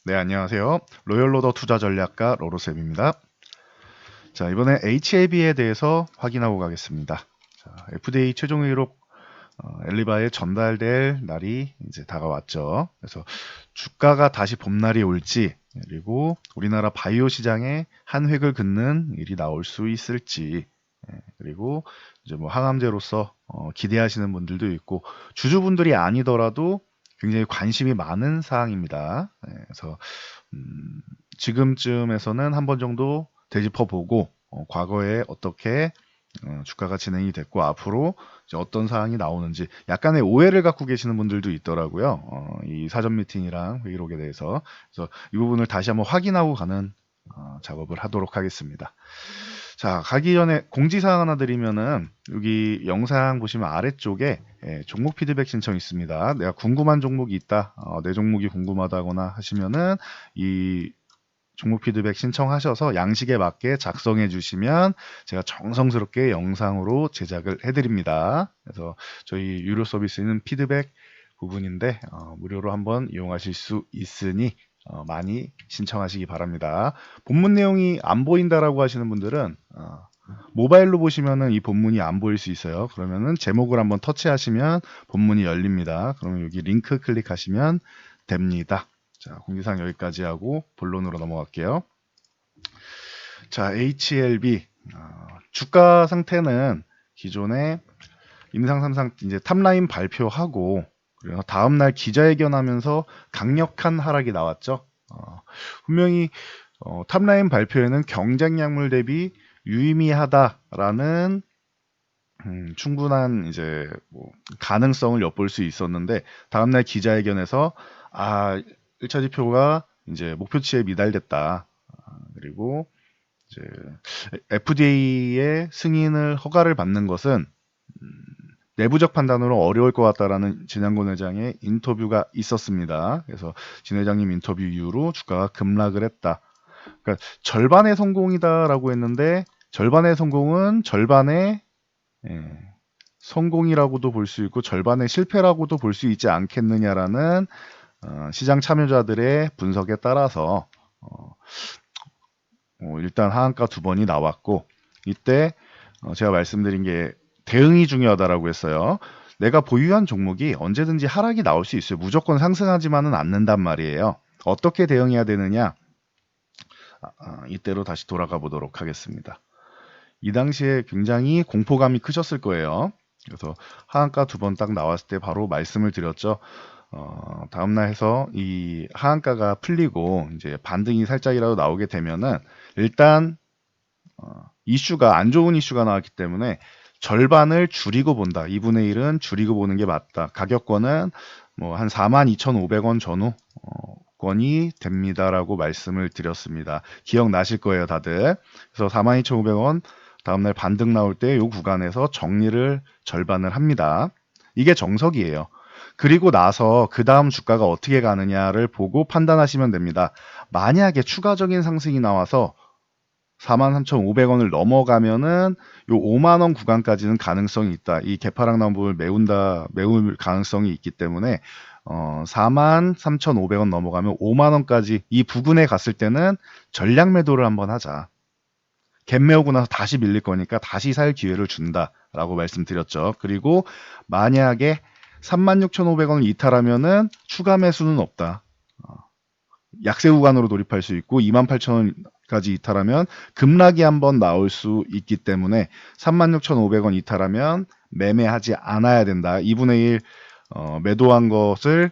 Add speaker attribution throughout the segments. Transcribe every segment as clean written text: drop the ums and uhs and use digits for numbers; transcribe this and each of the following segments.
Speaker 1: 네, 안녕하세요. 로열로더 투자 전략가 로로쌤입니다. 자, 이번에 HLB에 대해서 확인하고 가겠습니다. 자, FDA 최종 의록 엘리바에 전달될 날이 이제 다가왔죠. 그래서 주가가 다시 봄날이 올지, 그리고 우리나라 바이오 시장에 한 획을 긋는 일이 나올 수 있을지, 그리고 이제 뭐 항암제로서 기대하시는 분들도 있고 주주분들이 아니더라도 굉장히 관심이 많은 사항입니다. 그래서 음, 지금쯤에서는 한 번 정도 되짚어보고 과거에 어떻게 주가가 진행이 됐고 앞으로 이제 어떤 사항이 나오는지 약간의 오해를 갖고 계시는 분들도 있더라고요. 이 사전 미팅이랑 회의록에 대해서. 그래서 이 부분을 다시 한번 확인하고 가는 작업을 하도록 하겠습니다. 자, 가기 전에 공지사항 하나 드리면은 여기 영상 보시면 아래쪽에 종목 피드백 신청 있습니다. 내가 궁금한 종목이 있다, 내 종목이 궁금하다거나 하시면은 이 종목 피드백 신청하셔서 양식에 맞게 작성해 주시면 제가 정성스럽게 영상으로 제작을 해드립니다. 그래서 저희 유료 서비스는 피드백 부분인데 무료로 한번 이용하실 수 있으니 많이 신청하시기 바랍니다. 본문 내용이 안 보인다라고 하시는 분들은 모바일로 보시면은 이 본문이 안 보일 수 있어요. 그러면은 제목을 한번 터치하시면 본문이 열립니다. 그러면 여기 링크 클릭하시면 됩니다. 자, 공지사항 여기까지 하고 본론으로 넘어갈게요. 자, HLB 주가 상태는 기존에 임상 3상 이제 탑라인 발표하고 그래서 다음날 기자회견하면서 강력한 하락이 나왔죠. 분명히 탑라인 발표에는 경쟁약물 대비 유의미하다라는 충분한 이제 뭐 가능성을 엿볼 수 있었는데 다음날 기자회견에서 1차 지표가 이제 목표치에 미달됐다. 그리고 이제 FDA의 승인을 허가를 받는 것은 내부적 판단으로 어려울 것 같다라는 진양곤 회장의 인터뷰가 있었습니다. 그래서 진 회장님 인터뷰 이후로 주가가 급락을 했다. 그러니까 절반의 성공이다라고 했는데 절반의 성공은 절반의 성공이라고도 볼 수 있고 절반의 실패라고도 볼 수 있지 않겠느냐라는 시장 참여자들의 분석에 따라서 일단 하한가 두 번이 나왔고 이때 제가 말씀드린 게 대응이 중요하다라고 했어요. 내가 보유한 종목이 언제든지 하락이 나올 수 있어요. 무조건 상승하지만은 않는단 말이에요. 어떻게 대응해야 되느냐? 이때로 다시 돌아가 보도록 하겠습니다. 이 당시에 굉장히 공포감이 크셨을 거예요. 그래서 하한가 두 번 딱 나왔을 때 바로 말씀을 드렸죠. 다음날 해서 이 하한가가 풀리고 이제 반등이 살짝이라도 나오게 되면은 일단 이슈가 안 좋은 이슈가 나왔기 때문에 절반을 줄이고 본다. 2분의 1은 줄이고 보는 게 맞다. 가격권은 뭐 한 42,500원 전후 권이 됩니다라고 말씀을 드렸습니다. 기억나실 거예요, 다들. 그래서 42,500원 다음날 반등 나올 때 이 구간에서 정리를 절반을 합니다. 이게 정석이에요. 그리고 나서 그 다음 주가가 어떻게 가느냐를 보고 판단하시면 됩니다. 만약에 추가적인 상승이 나와서 43,500원을 넘어가면은 요 5만 원 구간까지는 가능성이 있다. 이 개파락 나온 부분을 메울 가능성이 있기 때문에 43,500원 넘어가면 5만 원까지 이 부근에 갔을 때는 전략 매도를 한번 하자. 갭 메우고 나서 다시 밀릴 거니까 다시 살 기회를 준다라고 말씀드렸죠. 그리고 만약에 36,500원을 이탈하면은 추가 매수는 없다. 약세 구간으로 돌입할 수 있고 28,000원까지 이탈하면 급락이 한번 나올 수 있기 때문에 36,500원 이탈하면 매매하지 않아야 된다. 2분의 1 매도한 것을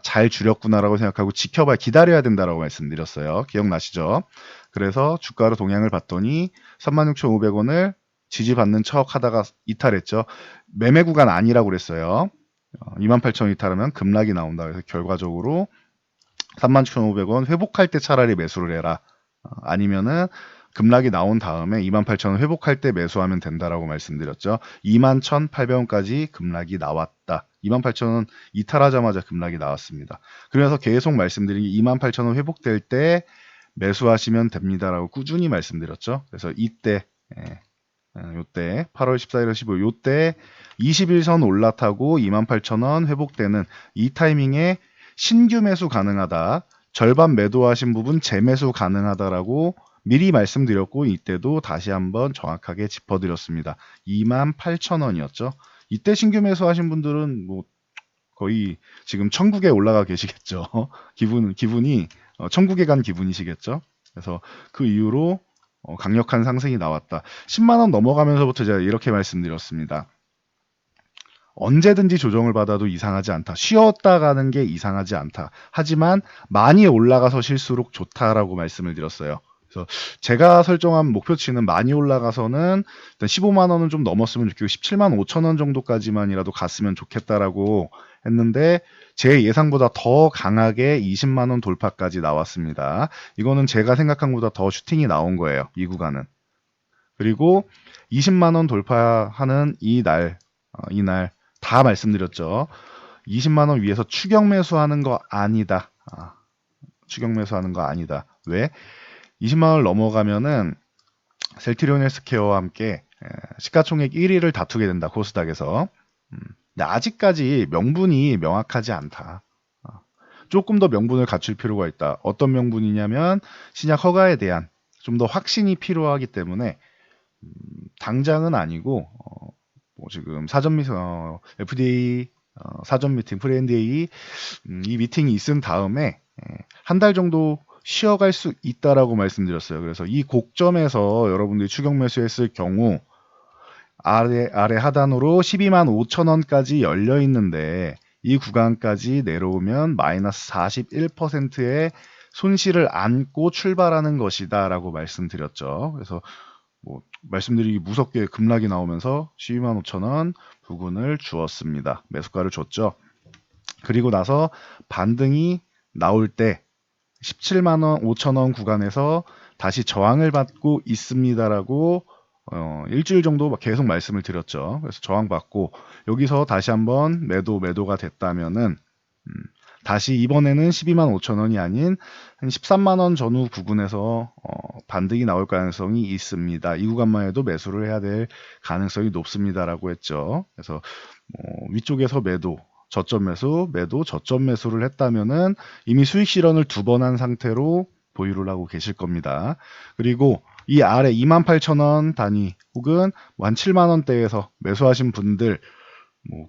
Speaker 1: 잘 줄였구나라고 생각하고 지켜봐야 기다려야 된다라고 말씀드렸어요. 기억나시죠? 그래서 주가로 동향을 봤더니 36,500원을 지지받는 척 하다가 이탈했죠. 매매 구간 아니라고 그랬어요. 28,000원 이탈하면 급락이 나온다. 그래서 결과적으로 31,500원 회복할 때 차라리 매수를 해라. 아니면은 급락이 나온 다음에 28,000원 회복할 때 매수하면 된다라고 말씀드렸죠. 21,800원까지 급락이 나왔다. 28,000원 이탈하자마자 급락이 나왔습니다. 그래서 계속 말씀드린 게 28,000원 회복될 때 매수하시면 됩니다라고 꾸준히 말씀드렸죠. 그래서 이때 요때 8월 14일, 15일 요때 21선 올라타고 28,000원 회복되는 이 타이밍에 신규 매수 가능하다. 절반 매도하신 부분 재매수 가능하다라고 미리 말씀드렸고 이때도 다시 한번 정확하게 짚어드렸습니다. 28,000원이었죠. 이때 신규 매수하신 분들은 뭐 거의 지금 천국에 올라가 계시겠죠. 기분이 천국에 간 기분이시겠죠. 그래서 그 이후로 강력한 상승이 나왔다. 10만 원 넘어가면서부터 제가 이렇게 말씀드렸습니다. 언제든지 조정을 받아도 이상하지 않다. 쉬었다 가는 게 이상하지 않다. 하지만 많이 올라가서 실수록 좋다라고 말씀을 드렸어요. 그래서 제가 설정한 목표치는 많이 올라가서는 일단 15만 원은 좀 넘었으면 좋겠고 17만 5천 원 정도까지만이라도 갔으면 좋겠다라고 했는데 제 예상보다 더 강하게 20만 원 돌파까지 나왔습니다. 이거는 제가 생각한 것보다 더 슈팅이 나온 거예요. 이 구간은. 그리고 20만 원 돌파하는 이날 다 말씀드렸죠. 20만 원 위에서 추격 매수하는 거 아니다. 추격 매수하는 거 아니다. 왜? 20만 원을 넘어가면은 셀트리온 헬스케어와 함께 시가총액 1위를 다투게 된다. 코스닥에서. 근데 아직까지 명분이 명확하지 않다. 조금 더 명분을 갖출 필요가 있다. 어떤 명분이냐면 신약 허가에 대한 좀 더 확신이 필요하기 때문에 당장은 아니고 뭐 지금 FDA 사전 미팅, 프리-NDA 이 미팅이 있은 다음에 한 달 정도 쉬어갈 수 있다라고 말씀드렸어요. 그래서 이 고점에서 여러분들이 추격 매수했을 경우 아래 하단으로 12만 5천 원까지 열려 있는데 이 구간까지 내려오면 마이너스 41%의 손실을 안고 출발하는 것이다라고 말씀드렸죠. 그래서 뭐 말씀드리기 무섭게 급락이 나오면서 12만 5천 원 부근을 주었습니다. 매수가를 줬죠. 그리고 나서 반등이 나올 때 17만 원, 5천 원 구간에서 다시 저항을 받고 있습니다라고 일주일 정도 계속 말씀을 드렸죠. 그래서 저항받고 여기서 다시 한번 매도가 됐다면은 다시 이번에는 12만 5천 원이 아닌 한 13만 원 전후 부근에서 반등이 나올 가능성이 있습니다. 이 구간만 해도 매수를 해야 될 가능성이 높습니다라고 했죠. 그래서 위쪽에서 매도, 저점 매수, 저점 매수를 했다면은 이미 수익 실현을 2번 한 상태로 보유를 하고 계실 겁니다. 그리고 이 아래 28,000원 단위 혹은 한 7만 원대에서 매수하신 분들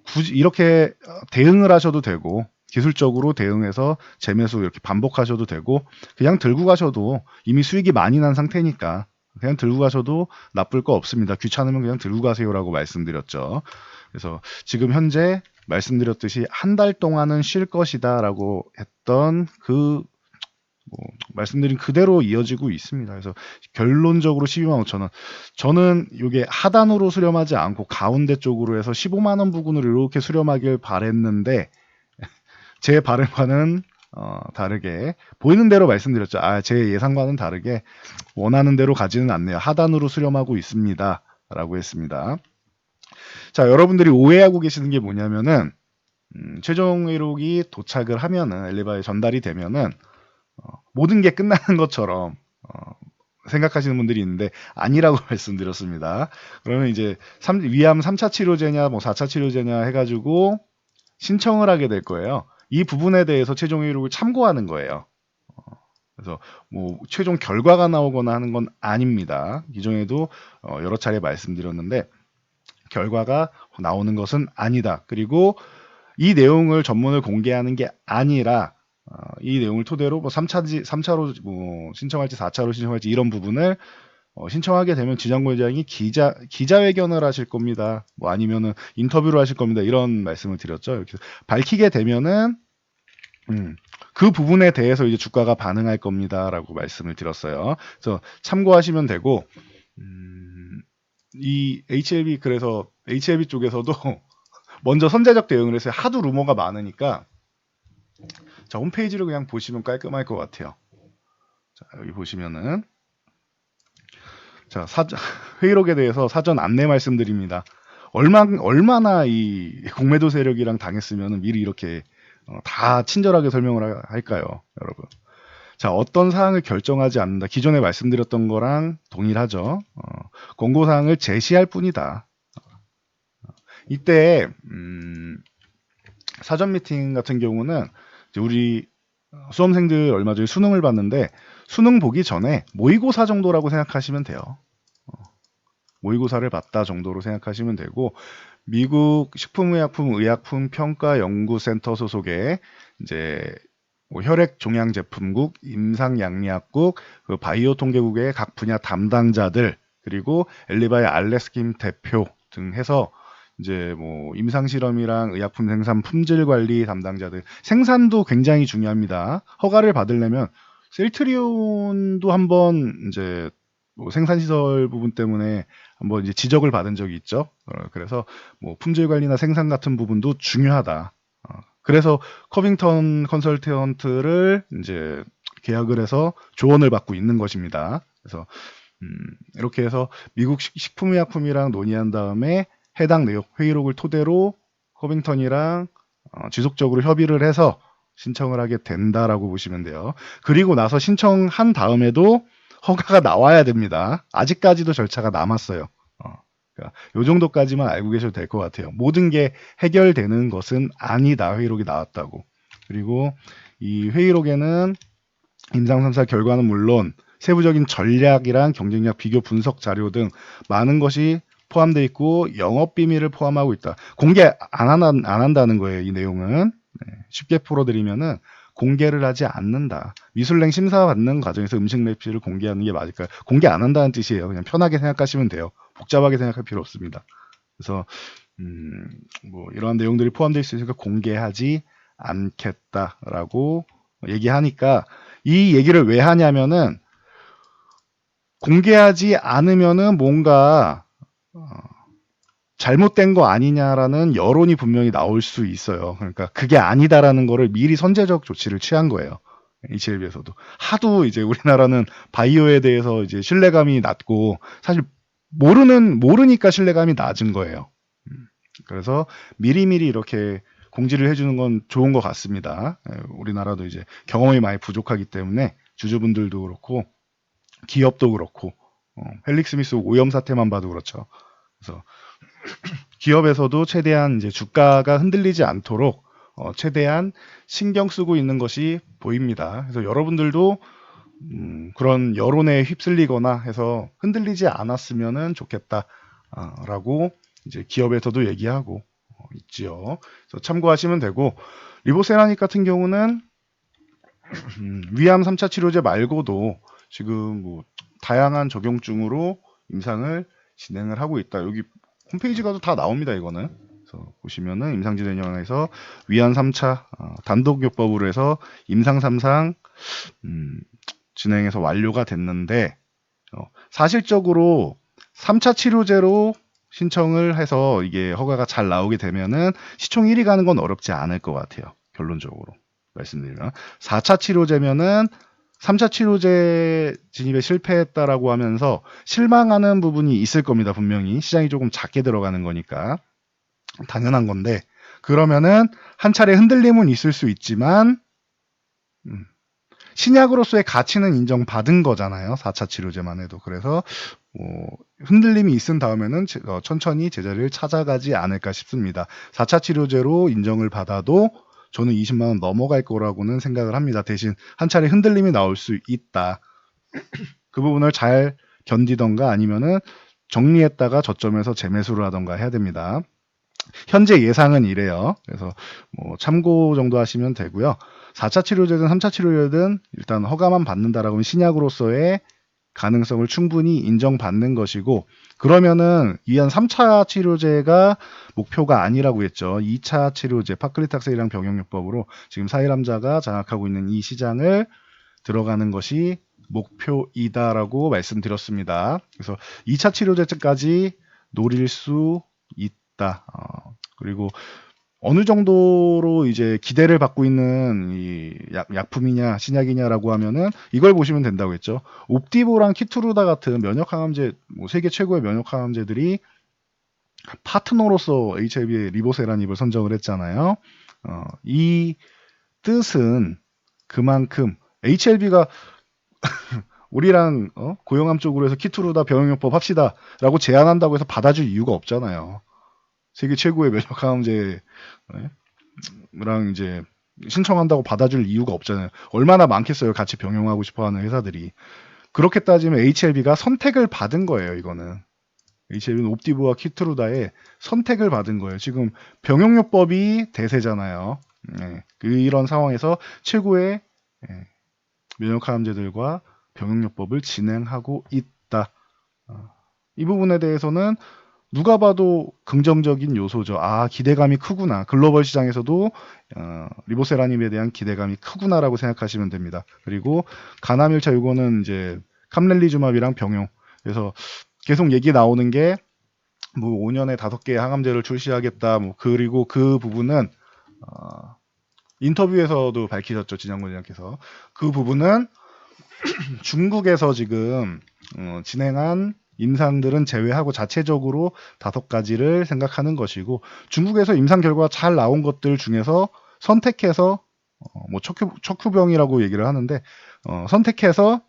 Speaker 1: 굳이 이렇게 대응을 하셔도 되고 기술적으로 대응해서 재매수 이렇게 반복하셔도 되고 그냥 들고 가셔도 이미 수익이 많이 난 상태니까 그냥 들고 가셔도 나쁠 거 없습니다. 귀찮으면 그냥 들고 가세요라고 말씀드렸죠. 그래서 지금 현재 말씀드렸듯이 한 달 동안은 쉴 것이다라고 했던 말씀드린 그대로 이어지고 있습니다. 그래서 결론적으로 12만 5천 원. 저는 이게 하단으로 수렴하지 않고 가운데 쪽으로 해서 15만 원 부근으로 이렇게 수렴하길 바랬는데 제 바람과는 다르게 보이는 대로 말씀드렸죠. 제 예상과는 다르게 원하는 대로 가지는 않네요. 하단으로 수렴하고 있습니다. 라고 했습니다. 자, 여러분들이 오해하고 계시는 게 뭐냐면은 최종 회록이 도착을 하면은 엘리바에 전달이 되면은 모든 게 끝나는 것처럼 생각하시는 분들이 있는데 아니라고 말씀드렸습니다. 그러면 이제 위암 3차 치료제냐 뭐 4차 치료제냐 해가지고 신청을 하게 될 거예요. 이 부분에 대해서 최종 회록을 참고하는 거예요. 그래서 뭐 최종 결과가 나오거나 하는 건 아닙니다. 기존에도 여러 차례 말씀드렸는데 결과가 나오는 것은 아니다. 그리고 이 내용을 전문을 공개하는 게 아니라 이 내용을 토대로 뭐 3차로 뭐 신청할지 4차로 신청할지 이런 부분을 신청하게 되면 지장고 회장이 기자회견을 하실 겁니다. 뭐 아니면은 인터뷰를 하실 겁니다. 이런 말씀을 드렸죠. 이렇게 밝히게 되면은 그 부분에 대해서 이제 주가가 반응할 겁니다라고 말씀을 드렸어요. 그래서 참고하시면 되고 이 HLB 그래서 HLB 쪽에서도 먼저 선제적 대응을 해서 하도 루머가 많으니까 자, 홈페이지를 그냥 보시면 깔끔할 것 같아요. 자, 여기 보시면은 자, 회의록에 대해서 사전 안내 말씀드립니다. 얼마나 이 공매도 세력이랑 당했으면 미리 이렇게 다 친절하게 설명을 할까요, 여러분? 자, 어떤 사항을 결정하지 않는다. 기존에 말씀드렸던 거랑 동일하죠. 권고사항을 제시할 뿐이다. 이때 사전 미팅 같은 경우는 우리 수험생들 얼마 전에 수능을 봤는데 수능 보기 전에 모의고사 정도라고 생각하시면 돼요. 모의고사를 봤다 정도로 생각하시면 되고 미국 식품의약품의약품평가연구센터 소속의 이제 뭐 혈액 종양 제품국, 임상양리학국, 그 바이오 통계국의 각 분야 담당자들 그리고 엘리바의 알레스킴 대표 등 해서 이제 뭐 임상 실험이랑 의약품 생산 품질 관리 담당자들 생산도 굉장히 중요합니다. 허가를 받으려면 셀트리온도 한번 이제 뭐 생산 시설 부분 때문에 한번 이제 지적을 받은 적이 있죠. 그래서 뭐 품질 관리나 생산 같은 부분도 중요하다. 그래서 커빙턴 컨설턴트를 이제 계약을 해서 조언을 받고 있는 것입니다. 그래서 이렇게 해서 미국 식품의약품이랑 논의한 다음에 해당 내용 회의록을 토대로 커빙턴이랑 지속적으로 협의를 해서 신청을 하게 된다라고 보시면 돼요. 그리고 나서 신청한 다음에도 허가가 나와야 됩니다. 아직까지도 절차가 남았어요. 그러니까 요 정도까지만 알고 계셔도 될 것 같아요. 모든 게 해결되는 것은 아니다. 회의록이 나왔다고. 그리고 이 회의록에는 임상 3사 결과는 물론 세부적인 전략이랑 경쟁력 비교 분석 자료 등 많은 것이 포함되어 있고 영업 비밀을 포함하고 있다. 공개 안 한다는 거예요. 이 내용은. 쉽게 풀어드리면은 공개를 하지 않는다. 미술랭 심사 받는 과정에서 음식 레시피를 공개하는 게 맞을까요? 공개 안 한다는 뜻이에요. 그냥 편하게 생각하시면 돼요. 복잡하게 생각할 필요 없습니다. 그래서 뭐 이러한 내용들이 포함되어 있으니까 공개하지 않겠다라고 얘기하니까 이 얘기를 왜 하냐면은 공개하지 않으면은 뭔가 잘못된 거 아니냐라는 여론이 분명히 나올 수 있어요. 그러니까 그게 아니다라는 거를 미리 선제적 조치를 취한 거예요. HLB에서도 하도 이제 우리나라는 바이오에 대해서 이제 신뢰감이 낮고 사실 모르니까 신뢰감이 낮은 거예요. 그래서 미리미리 이렇게 공지를 해주는 건 좋은 것 같습니다. 우리나라도 이제 경험이 많이 부족하기 때문에 주주분들도 그렇고 기업도 그렇고 헬릭 스미스 오염 사태만 봐도 그렇죠. 그래서 기업에서도 최대한 이제 주가가 흔들리지 않도록 최대한 신경 쓰고 있는 것이 보입니다. 그래서 여러분들도 그런 여론에 휩쓸리거나 해서 흔들리지 않았으면 좋겠다라고 이제 기업에서도 얘기하고 있지요. 그래서 참고하시면 되고 리보세라닉 같은 경우는 위암 3차 치료제 말고도 지금 뭐 다양한 적용증으로 임상을 진행을 하고 있다. 여기 홈페이지 가도 다 나옵니다. 이거는. 그래서 보시면은 임상진행위원회에서 위암 3차 단독요법으로 해서 임상 3상 진행해서 완료가 됐는데 사실적으로 3차 치료제로 신청을 해서 이게 허가가 잘 나오게 되면은 시총 1위 가는 건 어렵지 않을 것 같아요. 결론적으로 말씀드리면 4차 치료제면은 3차 치료제 진입에 실패했다라고 하면서 실망하는 부분이 있을 겁니다. 분명히 시장이 조금 작게 들어가는 거니까 당연한 건데 그러면은 한 차례 흔들림은 있을 수 있지만 신약으로서의 가치는 인정받은 거잖아요. 4차 치료제만 해도. 그래서 흔들림이 있은 다음에는 천천히 제자리를 찾아가지 않을까 싶습니다. 4차 치료제로 인정을 받아도 저는 20만 원 넘어갈 거라고는 생각을 합니다. 대신 한 차례 흔들림이 나올 수 있다. 그 부분을 잘 견디던가 아니면은 정리했다가 저점에서 재매수를 하던가 해야 됩니다. 현재 예상은 이래요. 그래서 뭐 참고 정도 하시면 되고요. 4차 치료제든 3차 치료제든 일단 허가만 받는다라고 하면 신약으로서의 가능성을 충분히 인정받는 것이고 그러면은 이한 3차 치료제가 목표가 아니라고 했죠. 2차 치료제 파클리탁셀이랑 병용요법으로 지금 사일암자가 장악하고 있는 이 시장을 들어가는 것이 목표이다라고 말씀드렸습니다. 그래서 2차 치료제까지 노릴 수 있다. 그리고 어느 정도로 이제 기대를 받고 있는 이 약품이냐 신약이냐라고 하면은 이걸 보시면 된다고 했죠. 옵디보랑 키투르다 같은 면역 항암제, 뭐 세계 최고의 면역 항암제들이 파트너로서 HIV의 리보세라닙을 선정을 했잖아요. 이 뜻은 그만큼 HLB가 우리랑 고용암 쪽으로 해서 키투르다 병용요법 합시다라고 제안한다고 해서 받아줄 이유가 없잖아요. 세계 최고의 면역 항암제랑 이제 신청한다고 받아줄 이유가 없잖아요. 얼마나 많겠어요. 같이 병용하고 싶어하는 회사들이. 그렇게 따지면 HLB가 선택을 받은 거예요. 이거는 HLB는 옵티브와 키트루다의 선택을 받은 거예요. 지금 병용요법이 대세잖아요. 이런 상황에서 최고의 면역항암제들과 병용요법을 진행하고 있다. 이 부분에 대해서는 누가 봐도 긍정적인 요소죠. 아, 기대감이 크구나. 글로벌 시장에서도 리보세라님에 대한 기대감이 크구나라고 생각하시면 됩니다. 그리고 가남 1차 이거는 이제 캄렐리주맙이랑 병용. 그래서 계속 얘기 나오는 게 뭐 5년에 5개의 항암제를 출시하겠다. 뭐 그리고 그 부분은 인터뷰에서도 밝히셨죠. 진양군 장께서. 그 부분은 중국에서 지금 진행한 임상들은 제외하고 자체적으로 5가지를 생각하는 것이고, 중국에서 임상 결과가 잘 나온 것들 중에서 선택해서 뭐 척추병이라고 얘기를 하는데 선택해서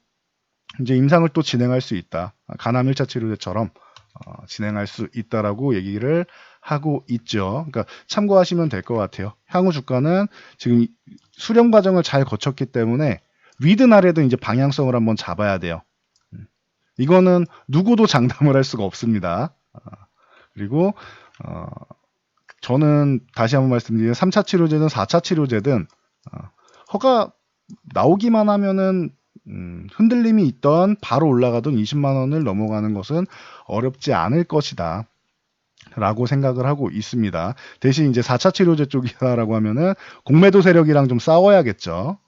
Speaker 1: 이제 임상을 또 진행할 수 있다. 가남 1차 치료제처럼 진행할 수 있다라고 얘기를 하고 있죠. 그러니까 참고하시면 될 것 같아요. 향후 주가는 지금 수렴 과정을 잘 거쳤기 때문에 위든 아래든 이제 방향성을 한번 잡아야 돼요. 이거는 누구도 장담을 할 수가 없습니다. 그리고 저는 다시 한번 말씀드리면 3차 치료제든 4차 치료제든 허가 나오기만 하면은 흔들림이 있던 바로 올라가던 20만 원을 넘어가는 것은 어렵지 않을 것이다 라고 생각을 하고 있습니다. 대신 이제 4차 치료제 쪽이라고 하면은 공매도 세력이랑 좀 싸워야겠죠.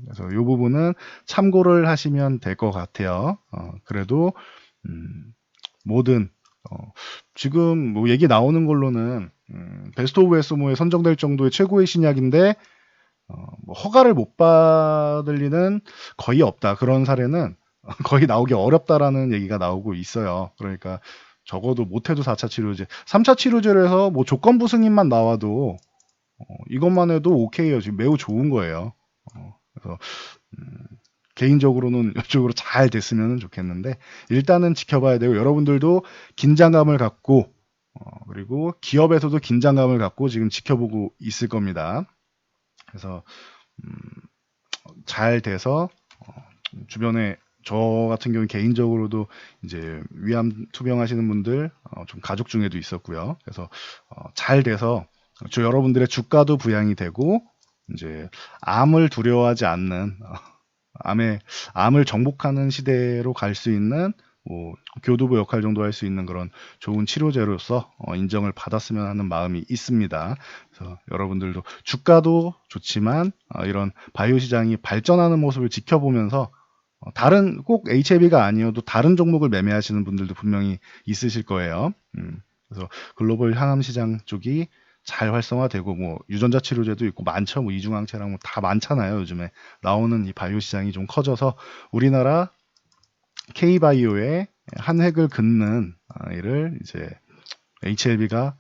Speaker 1: 그래서 이 부분은 참고를 하시면 될 것 같아요. 그래도 뭐든 지금 뭐 얘기 나오는 걸로는 베스트 오브 에스모에 선정될 정도의 최고의 신약인데 뭐 허가를 못 받을 리는 거의 없다. 그런 사례는 거의 나오기 어렵다라는 얘기가 나오고 있어요. 그러니까 적어도 못해도 4차 치료제, 3차 치료제를 해서 뭐 조건부 승인만 나와도 이것만 해도 오케이요. 지금 매우 좋은 거예요. 그래서 개인적으로는 이쪽으로 잘 됐으면 좋겠는데 일단은 지켜봐야 되고, 여러분들도 긴장감을 갖고 그리고 기업에서도 긴장감을 갖고 지금 지켜보고 있을 겁니다. 그래서 잘 돼서 주변에 저 같은 경우 개인적으로도 이제 위암 투병하시는 분들 좀 가족 중에도 있었고요. 그래서 잘 돼서 저 여러분들의 주가도 부양이 되고 이제 암을 두려워하지 않는 암을 정복하는 시대로 갈 수 있는 뭐 교두보 역할 정도 할 수 있는 그런 좋은 치료제로서 인정을 받았으면 하는 마음이 있습니다. 그래서 여러분들도 주가도 좋지만 이런 바이오 시장이 발전하는 모습을 지켜보면서 다른 꼭 HLB가 아니어도 다른 종목을 매매하시는 분들도 분명히 있으실 거예요. 그래서 글로벌 항암 시장 쪽이 잘 활성화되고 뭐 유전자 치료제도 있고 많죠. 뭐 이중항체랑 뭐 다 많잖아요. 요즘에 나오는 이 바이오 시장이 좀 커져서 우리나라 K바이오의 한 획을 긋는 일을 이제 HLB가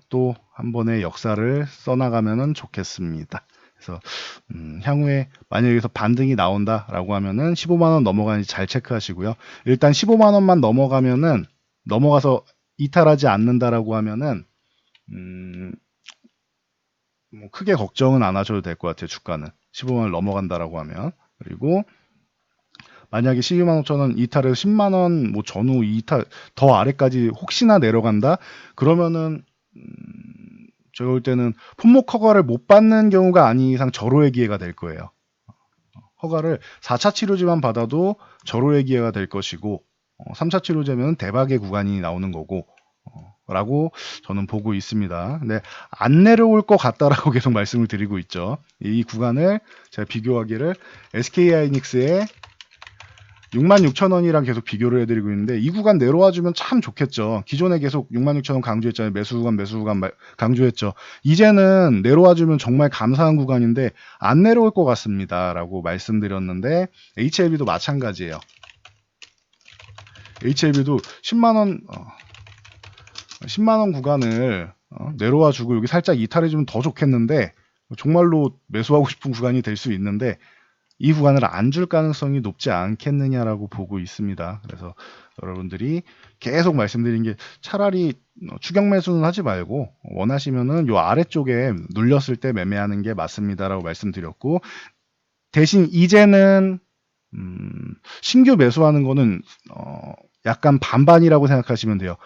Speaker 1: 또 한 번의 역사를 써나가면은 좋겠습니다. 그래서 향후에 만약 여기서 반등이 나온다라고 하면은 15만 원 넘어가는지 잘 체크하시고요. 일단 15만 원만 넘어가면은 넘어가서 이탈하지 않는다라고 하면은 뭐 크게 걱정은 안 하셔도 될 것 같아요. 주가는 15만 원 넘어간다라고 하면. 그리고 만약에 12만 5천 원 이탈해서 10만 원 뭐 전후 이탈 더 아래까지 혹시나 내려간다 그러면은 제가 볼 때는 품목 허가를 못 받는 경우가 아닌 이상 절호의 기회가 될 거예요. 허가를 4차 치료제만 받아도 절호의 기회가 될 것이고 3차 치료제면 대박의 구간이 나오는 거고 라고 저는 보고 있습니다. 근데 안 내려올 것 같다라고 계속 말씀을 드리고 있죠. 이 구간을 제가 비교하기를 SK하이닉스의 66,000원이랑 계속 비교를 해드리고 있는데 이 구간 내려와주면 참 좋겠죠. 기존에 계속 66,000원 강조했잖아요. 매수 구간 강조했죠. 이제는 내려와주면 정말 감사한 구간인데 안 내려올 것 같습니다. 라고 말씀드렸는데 HLB도 마찬가지예요. HLB도 10만원 구간을 내려와주고 여기 살짝 이탈해주면 더 좋겠는데 정말로 매수하고 싶은 구간이 될 수 있는데 이 구간을 안 줄 가능성이 높지 않겠느냐라고 보고 있습니다. 그래서 여러분들이 계속 말씀드린 게 차라리 추격 매수는 하지 말고 원하시면은 요 아래쪽에 눌렸을 때 매매하는 게 맞습니다라고 말씀드렸고, 대신 이제는 신규 매수하는 거는 약간 반반이라고 생각하시면 돼요.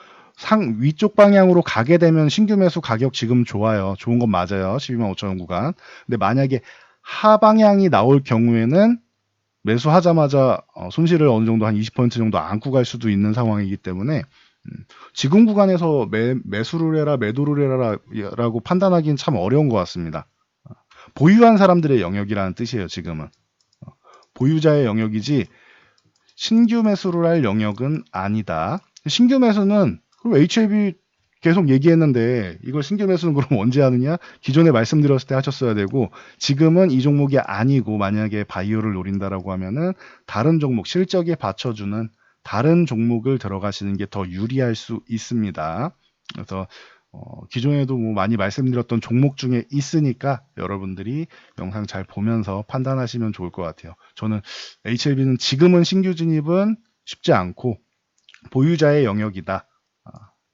Speaker 1: 위쪽 방향으로 가게 되면 신규 매수 가격 지금 좋아요. 좋은 건 맞아요. 12만 5천 원 구간. 근데 만약에 하방향이 나올 경우에는 매수하자마자 손실을 어느 정도 한 20% 정도 안고 갈 수도 있는 상황이기 때문에 지금 구간에서 매수를 해라 매도를 해라라고 판단하기는 참 어려운 것 같습니다. 보유한 사람들의 영역이라는 뜻이에요. 지금은 보유자의 영역이지 신규 매수를 할 영역은 아니다. 신규 매수는 그럼 HLB 계속 얘기했는데 이걸 신규 매수는 그럼 언제 하느냐? 기존에 말씀드렸을 때 하셨어야 되고, 지금은 이 종목이 아니고 만약에 바이오를 노린다라고 하면은 다른 종목, 실적에 받쳐주는 다른 종목을 들어가시는 게 더 유리할 수 있습니다. 그래서 기존에도 뭐 많이 말씀드렸던 종목 중에 있으니까 여러분들이 영상 잘 보면서 판단하시면 좋을 것 같아요. 저는 HLB는 지금은 신규 진입은 쉽지 않고 보유자의 영역이다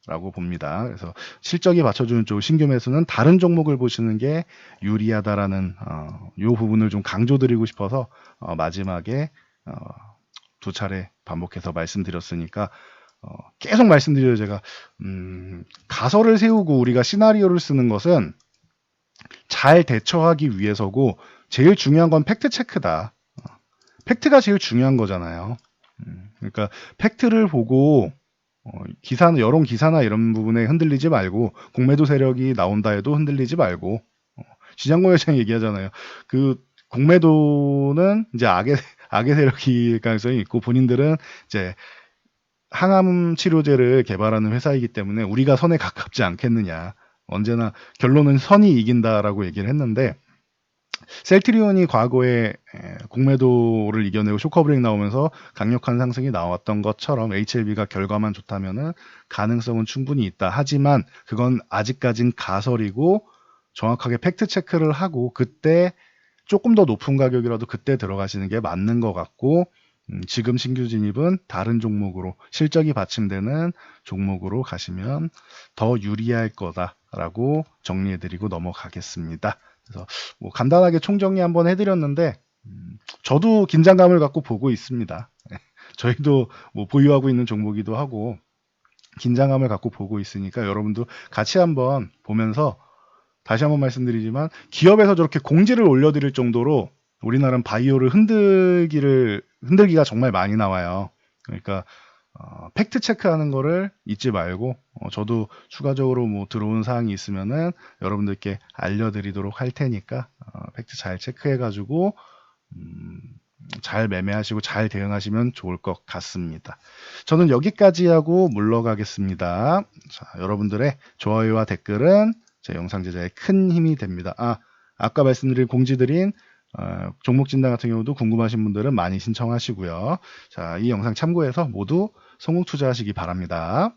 Speaker 1: 라고 봅니다. 그래서 실적이 받쳐주는 쪽 신규 매수는 다른 종목을 보시는 게 유리하다라는 이 부분을 좀 강조드리고 싶어서 마지막에 두 차례 반복해서 말씀드렸으니까 계속 말씀드려요. 제가 가설을 세우고 우리가 시나리오를 쓰는 것은 잘 대처하기 위해서고, 제일 중요한 건 팩트 체크다. 팩트가 제일 중요한 거잖아요. 그러니까 팩트를 보고 기사는 여론 기사나 이런 부분에 흔들리지 말고, 공매도 세력이 나온다 해도 흔들리지 말고, 시장공여장 얘기하잖아요. 그 공매도는 이제 악의 세력일 가능성이 있고, 본인들은 이제 항암 치료제를 개발하는 회사이기 때문에 우리가 선에 가깝지 않겠느냐. 언제나 결론은 선이 이긴다라고 얘기를 했는데, 셀트리온이 과거에 공매도를 이겨내고 쇼커브레이크 나오면서 강력한 상승이 나왔던 것처럼 HLB가 결과만 좋다면은 가능성은 충분히 있다. 하지만 그건 아직까진 가설이고, 정확하게 팩트 체크를 하고 그때 조금 더 높은 가격이라도 그때 들어가시는 게 맞는 것 같고, 지금 신규 진입은 다른 종목으로, 실적이 받침되는 종목으로 가시면 더 유리할 거다라고 정리해드리고 넘어가겠습니다. 그래서 뭐 간단하게 총정리 한번 해드렸는데, 저도 긴장감을 갖고 보고 있습니다. 저희도 뭐 보유하고 있는 종목이기도 하고 긴장감을 갖고 보고 있으니까 여러분도 같이 한번 보면서, 다시 한번 말씀드리지만 기업에서 저렇게 공지를 올려드릴 정도로 우리나라는 바이오를 흔들기가 정말 많이 나와요. 그러니까 팩트 체크하는 거를 잊지 말고, 저도 추가적으로 뭐 들어온 사항이 있으면은 여러분들께 알려드리도록 할 테니까 팩트 잘 체크해가지고 잘 매매하시고 잘 대응하시면 좋을 것 같습니다. 저는 여기까지 하고 물러가겠습니다. 자, 여러분들의 좋아요와 댓글은 제 영상 제작에 큰 힘이 됩니다. 아까 말씀드린 공지드린 종목 진단 같은 경우도 궁금하신 분들은 많이 신청하시고요. 자, 이 영상 참고해서 모두 성공 투자하시기 바랍니다.